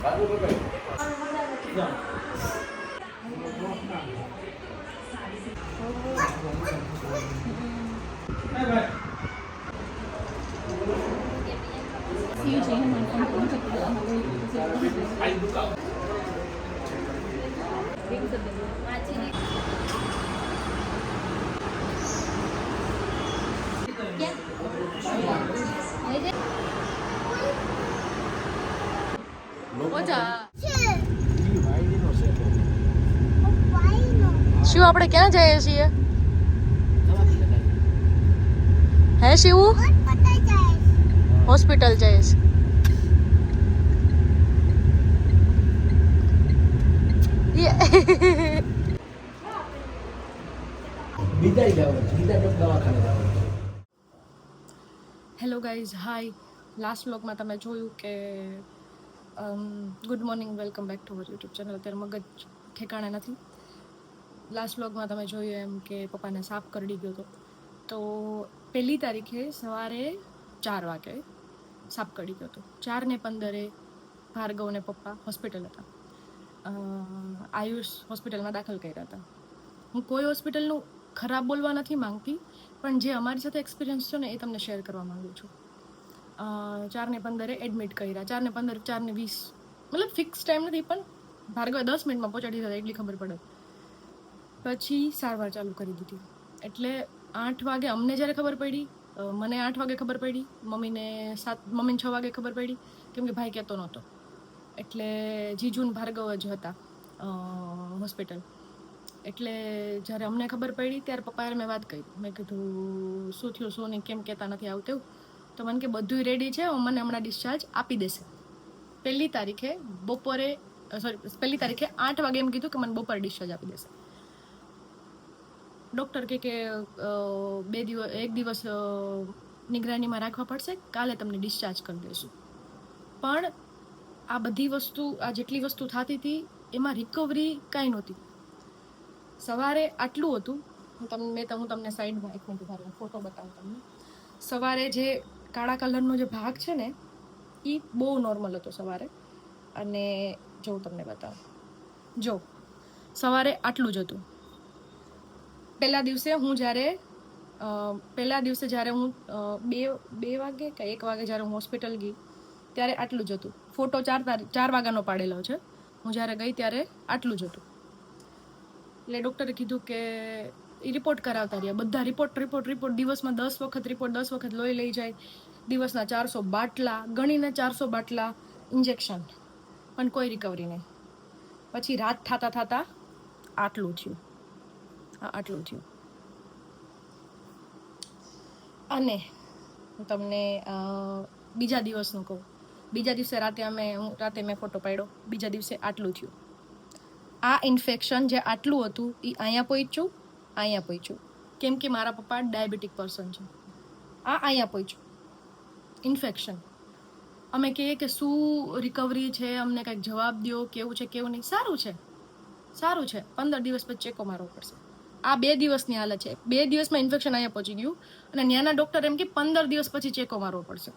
શિવ આપણે ક્યાં જઈએ છીએ? હે શિવ? હોસ્પિટલ જઈએ છીએ. હેલો ગાઈઝ, હાય. લાસ્ટ વ્લોગમાં તમે જોયું કે good morning, welcome back to our YouTube channel. અત્યારે મગજ ઠેકાણે નથી. લાસ્ટ વ્લોગમાં તમે જોયું એમ કે પપ્પાને સાપ કરડી ગયો હતો. તો 1લી તારીખે સવારે 4 વાગે સાપ કરડી ગયો હતો. 4:15 ભાર્ગવ ને પપ્પા હોસ્પિટલ હતા. આયુષ હોસ્પિટલમાં દાખલ કર્યા હતા. હું કોઈ હોસ્પિટલનું ખરાબ બોલવા નથી માંગતી, પણ જે અમારી સાથે એક્સપિરિયન્સ છે ને એ તમને શેર કરવા માગું છું. 4:15 એડમિટ કર્યા. 4:15, 4:20, મતલબ ફિક્સ ટાઈમ નથી, પણ ભાર્ગવે 10 મિનિટમાં પહોંચાડી દીધા એટલી ખબર પડે. પછી સારવાર ચાલુ કરી દીધી. એટલે 8 વાગે અમને જ્યારે ખબર પડી, મને 8 વાગે ખબર પડી, મમ્મીને 6 વાગે ખબર પડી, કેમ કે ભાઈ કહેતો નહોતો. એટલે જીજુન ભાર્ગવ જ હતા હોસ્પિટલ. એટલે જ્યારે અમને ખબર પડી ત્યારે પપ્પાએ મેં વાત કરી. મેં કીધું શું થયું, શું નહીં, કેમ કહેતા નથી આવતું? તો મને કે બધું રેડી છે, મને હમણાં ડિસ્ચાર્જ આપી દેશે. 1લી તારીખે 8 વાગે એમ કીધું કે મને બપોરે ડિસ્ચાર્જ આપી દેશે. ડૉક્ટર કે 1 દિવસ નિગરાનીમાં રાખવા પડશે, કાલે તમને ડિસ્ચાર્જ કરી દઈશું. પણ આ બધી વસ્તુ, આ જેટલી વસ્તુ થતી હતી એમાં રિકવરી કાંઈ નહોતી. સવારે આટલું હતું. હું તમને સાઈડમાં એક મિનિટ ફોટો બતાવું તમને. સવારે જે કાળા કલરનો જે ભાગ છે ને એ બહુ નોર્મલ હતો સવારે. અને જો તમને બતાવું, જો સવારે આટલું જ હતું. પહેલા દિવસે જ્યારે હું 2 વાગે કે 1 વાગે જ્યારે હું હોસ્પિટલ ગઈ ત્યારે આટલું જ હતું. ફોટો 4 વાગ્યાનો પાડેલો છે. હું જ્યારે ગઈ ત્યારે આટલું જ હતું. એટલે ડૉક્ટરે કીધું કે એ રિપોર્ટ કરાવતા રહ્યા. બધા રિપોર્ટ દિવસમાં 10 વખત લોહી લઈ જાય, દિવસના 400 બાટલા ગણીને 400 બાટલા ઇન્જેક્શન, પણ કોઈ રિકવરી નહીં. પછી રાત થતાં આટલું થયું. અને હું તમને બીજા દિવસનું કહું. બીજા દિવસે રાતે મેં ફોટો પાડ્યો. બીજા દિવસે આટલું થયું. આ ઇન્ફેક્શન જે આટલું હતું એ અહીંયા પહોંચ્યું, કેમ કે મારા પપ્પા ડાયાબિટીક પર્સન છે. આ અહીંયા પહોંચ્યું ઇન્ફેક્શન. અમે કહીએ કે શું રિકવરી છે, અમને કંઈક જવાબ દો, કેવું છે કેવું નહીં. સારું છે 15 દિવસ પછી ચેકો મારવો પડશે. આ 2 દિવસની હાલત છે. 2 દિવસમાં ઇન્ફેક્શન અહીંયા પહોંચી ગયું અને ત્યાંના ડૉક્ટર એમ કે 15 દિવસ પછી ચેકો મારવો પડશે.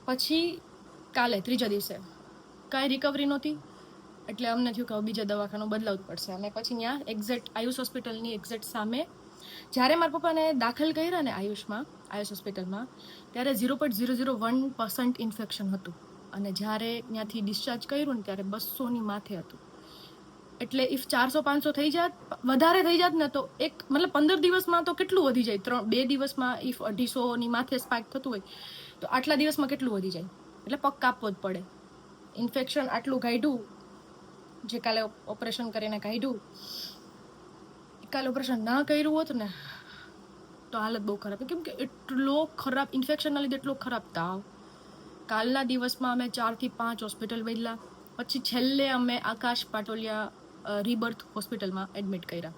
પછી કાલે 3જા દિવસે કાંઈ રિકવરી નહોતી. એટલે અમને થયું કે બીજા દવાખાનું બદલાવવું પડશે. અને પછી ત્યાં એક્ઝેક્ટ આયુષ હોસ્પિટલની એક્ઝેક્ટ સામે જ્યારે મારા પપ્પાને દાખલ કર્યા ને આયુષ હોસ્પિટલમાં, ત્યારે 0.001% ઇન્ફેક્શન હતું. અને જ્યારે ત્યાંથી ડિસ્ચાર્જ કર્યું ને ત્યારે 200ની માથે હતું. એટલે ઇફ 400-500 થઈ જાત, વધારે થઈ જાત ને, તો મતલબ 15 દિવસમાં તો કેટલું વધી જાય. 2 દિવસમાં ઇફ 250ની માથે સ્પાઇક થતું હોય તો આટલા દિવસમાં કેટલું વધી જાય. એટલે પગ કાપવો જ પડે. ઇન્ફેક્શન આટલું કાઢ્યું, જે કાલે ઓપરેશન કરીને કાઢ્યું. કાલે ઓપરેશન ના કર્યું હોત ને તો હાલત બહુ ખરાબ, કેમ કે એટલો ખરાબ ઇન્ફેક્શનના લીધે એટલો ખરાબ તાવ. કાલના દિવસમાં અમે 4 થી 5 હોસ્પિટલ બદલા. પછી છેલ્લે અમે આકાશ પાટોલિયા રીબર્થ હોસ્પિટલમાં એડમિટ કર્યા.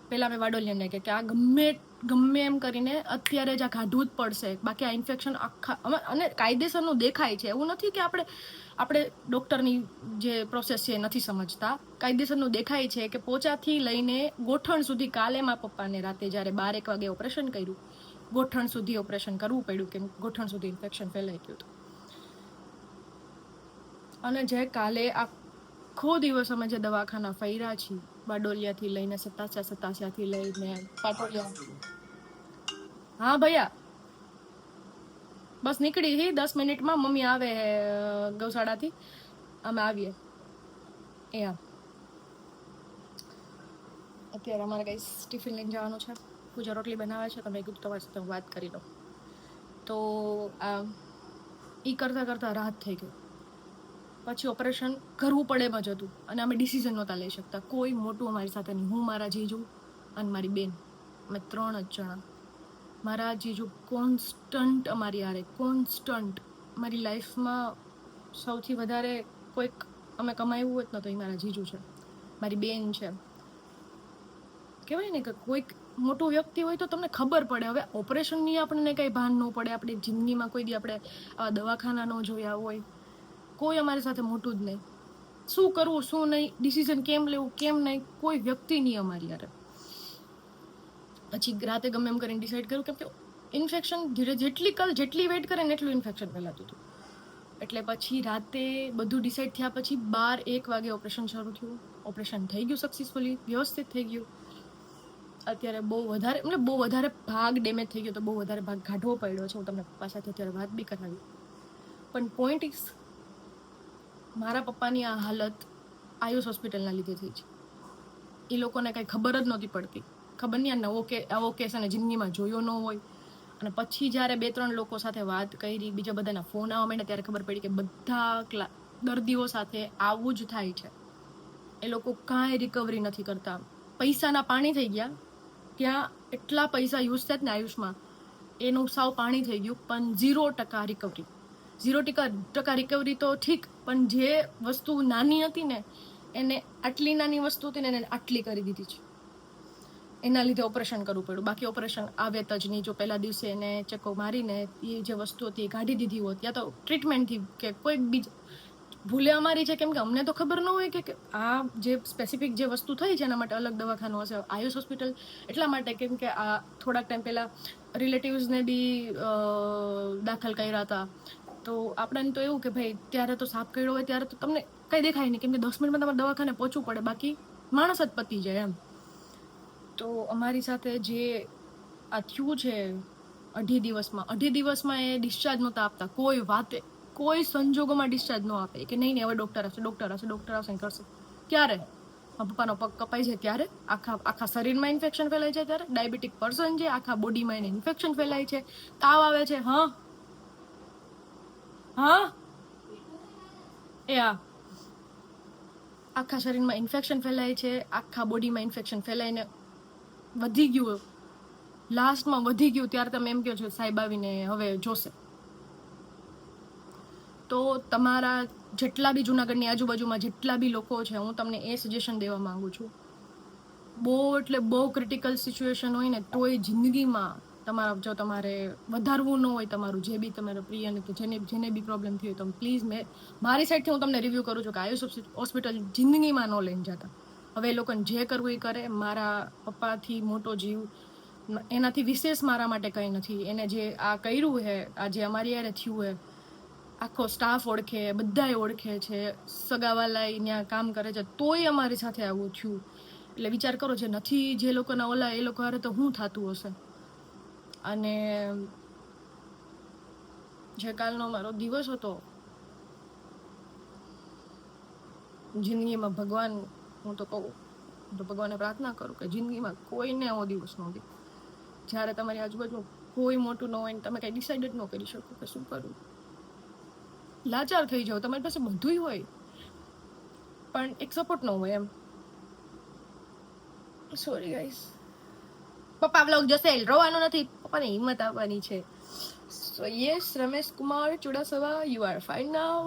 પહેલાં મેં વાડોલિયાને કે આ ગમે એમ કરીને અત્યારે જ આ કાઢવું જ પડશે, બાકી આ ઇન્ફેક્શન આખા અને કાયદેસરનું દેખાય છે. એવું નથી કે આપણે ડૉક્ટરની જે પ્રોસેસ છે એ નથી સમજતા. કાયદેસરનું દેખાય છે કે પોચાથી લઈને ગોઠણ સુધી. કાલે મારા પપ્પાને રાતે જ્યારે 12-1 વાગે ઓપરેશન કર્યું, ગોઠણ સુધી ઓપરેશન કરવું પડ્યું, કેમ ગોઠણ સુધી ઇન્ફેક્શન ફેલાઈ ગયું હતું. અને જે કાલે આખો દિવસ અમે જે દવાખાના ફર્યા છીએ, બારડોલિયાથી લઈને સતાસિયાથી લઈને પાટોડિયા. હા ભૈયા, બસ નીકળી હી 10 મિનિટમાં. મમ્મી આવે ગૌશાળાથી, અમે આવીએ. અત્યારે અમારે કઈ ટિફિન લઈને જવાનું છે. પૂજા રોટલી બનાવે છે, તો મેં કીધું તમારી સાથે વાત કરી લો. તો એ કરતાં કરતાં રાત થઈ ગઈ. પછી ઓપરેશન કરવું પડે એમ જ હતું, અને અમે ડિસિઝન નહોતા લઈ શકતા. કોઈ મોટું અમારી સાથે નહીં. હું, મારા જીજુ અને મારી બેન, અમે 3 જ જણા. મારા જીજુ કોન્સ્ટન્ટ અમારી હારે, કોન્સ્ટન્ટ. મારી લાઈફમાં સૌથી વધારે કોઈક અમે કમાયું હોત ને તો એ મારા જીજુ છે, મારી બેન છે. કહેવાય ને કે કોઈક મોટું વ્યક્તિ હોય તો તમને ખબર પડે. હવે ઓપરેશનની આપણને કંઈ ભાન ન પડે. આપણી જિંદગીમાં કોઈ દી આપણે આવા દવાખાના ન જોયા હોય. કોઈ અમારી સાથે મોટું જ નહીં. શું કરવું શું નહીં, ડિસિઝન કેમ લેવું કેમ નહીં, કોઈ વ્યક્તિ નહીં અમારી યારે. પછી રાતે ગમે એમ કરીને ડિસાઈડ કર્યું, કેમ કે ઇન્ફેક્શન જેટલી વેઇટ કરે ને એટલું ઇન્ફેક્શન ફેલાતું હતું. એટલે પછી રાતે બધું ડિસાઈડ થયા પછી 12-1 વાગે ઓપરેશન શરૂ થયું. ઓપરેશન થઈ ગયું સક્સેસફુલી, વ્યવસ્થિત થઈ ગયું. અત્યારે બહુ વધારે ભાગ ડેમેજ થઈ ગયો, તો બહુ વધારે ભાગ કાઢવો પડ્યો છે. હું તમને પપ્પા સાથે અત્યારે વાત બી કરાવી. પણ પોઈન્ટ ઇઝ, મારા પપ્પાની આ હાલત આયુષ હોસ્પિટલના લીધે થઈ છે. એ લોકોને કાંઈ ખબર જ નહોતી પડતી. ખબર નહીં આવો કેસ અને જિંદગીમાં જોયો ન હોય. અને પછી જ્યારે 2-3 લોકો સાથે વાત કરી, બીજા બધાના ફોન આવવા માંડ્યા, ત્યારે ખબર પડી કે બધા દર્દીઓ સાથે આવું જ થાય છે. એ લોકો કાંઈ રિકવરી નથી કરતા. પૈસાના પાણી થઈ ગયા. ત્યાં એટલા પૈસા યુઝ થયા ને આયુષમાં, એનું સાવ પાણી થઈ ગયું. પણ 0% રિકવરી. 0% રિકવરી તો ઠીક, પણ જે વસ્તુ નાની હતી ને, એને આટલી નાની વસ્તુ હતી ને એને આટલી કરી દીધી છે. એના લીધે ઓપરેશન કરવું પડ્યું. બાકી ઓપરેશન આવે જ નહીં. જો પહેલા દિવસે એને ચક્કો મારીને એ જે વસ્તુ હતી એ કાઢી દીધી હોત, યા તો ટ્રીટમેન્ટથી કે કોઈ બીજી ભૂલે અમારી છે. કેમ કે અમને તો ખબર ન હોય કે આ જે સ્પેસિફિક જે વસ્તુ થઈ છે એના માટે અલગ દવાખાનું હશે. આયુષ હોસ્પિટલ એટલા માટે કેમ કે આ થોડાક ટાઈમ પહેલાં રિલેટિવ્સને બી દાખલ કર્યા હતા. તો આપણને તો એવું કે ભાઈ ત્યારે તો સાપ કર્યો હોય ત્યારે તો તમને કંઈ દેખાય નહીં, કેમ કે 10 મિનિટમાં તમારે દવાખાને પહોંચવું પડે, બાકી માણસ જ પતી જાય એમ. તો અમારી સાથે જે આ થયું છે 2.5 દિવસમાં એ ડિસ્ચાર્જ નહોતા આપતા. કોઈ વાતે, કોઈ સંજોગોમાં ડિસ્ચાર્જ ન આપે કે નહીં હવે ડૉક્ટર આવશે કરશે. ક્યારે પપ્પાનો પગ કપાઈ જાય ત્યારે, આખા શરીરમાં ઇન્ફેક્શન ફેલાય છે ત્યારે, ડાયાબિટીક પર્સન છે, આખા બોડીમાં એને ઇન્ફેક્શન ફેલાય છે, તાવ આવે છે. હા આખા શરીરમાં ઇન્ફેક્શન ફેલાય છે, આખા બોડીમાં ઇન્ફેક્શન ફેલાઈને વધી ગયું, લાસ્ટમાં વધી ગયું. ત્યારે તમે એમ કહો છો સાહેબ આવીને હવે જોશે. તો તમારા જેટલા બી જુનાગઢની આજુબાજુમાં જેટલા બી લોકો છે, હું તમને એ સજેશન દેવા માંગુ છું. બહુ ક્રિટિકલ સિચ્યુએશન હોય ને તોય જિંદગીમાં જો તમારે વધારવું ન હોય તમારું જે બી તમારા પ્રિય કે જેને બી પ્રોબ્લેમ થયો હોય, તો પ્લીઝ મારી સાઈડથી હું તમને રિવ્યૂ કરું છું કે આયુષ હોસ્પિટલ જિંદગીમાં ન લઈને જતા. હવે એ લોકોને જે કરવું એ કરે. મારા પપ્પાથી મોટો જીવ, એનાથી વિશેષ મારા માટે કંઈ નથી. એને જે આ કર્યું છે, આ જે અમારી યારે થયું છે, આખો સ્ટાફ ઓળખે, બધાએ ઓળખે છે, સગાવાલા ત્યાં કામ કરે છે, તોય અમારી સાથે આવું થયું. એટલે વિચાર કરો, જે નથી, જે લોકોના ઓલા એ લોકો હારે તો શું થતું હશે. અને જે કાલનો મારો દિવસ હતો, જિંદગીમાં ભગવાન, હું તો કહું તો ભગવાનને પ્રાર્થના કરું કે જિંદગીમાં કોઈને આવો દિવસ ન દે જ્યારે તમારી આજુબાજુ કોઈ મોટું ન હોય ને તમે કંઈ ડિસાઈડ જ ન કરી શકો કે શું કરવું. લાચાર થઈ જાઓ. તમારી પાસે બધુંય હોય પણ એક સપોર્ટ ન હોય એમ. Sorry guys. પપ્પા વ્લોગ જશે, રોવાનું નથી, પપ્પાને હિંમત આપવાની છે. So yes, Ramesh Kumar Chudasava, you are fine now.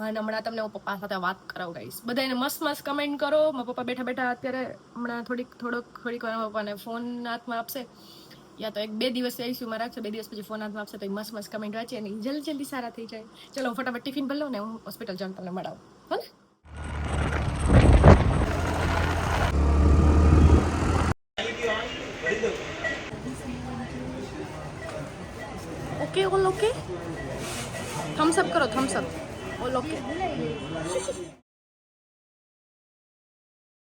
અને હમણાં તમને હું પપ્પા સાથે વાત કરાવું ગાઈસ. બધાને મસ્ત કમેન્ટ કરો. મારા પપ્પા બેઠા અત્યારે હમણાં થોડીક વાર પપ્પાને ફોન હાથમાં આપશે, યા તો 1-2 દિવસ આઈસીયુમાં રાખશે, 2 દિવસ પછી ફોન હાથમાં આપશે, તો મસ્ત કમેન્ટ વાંચે અને જલ્દી સારા થઈ જાય. ચલો હું ફટાફટ ટિફિન ભરી લઉં ને હું હોસ્પિટલ જાઉં તમને મળાવું. હો ને? ઓકે. થમ્સ અપ કરો થમ્સ અપ ઓલ ઓકે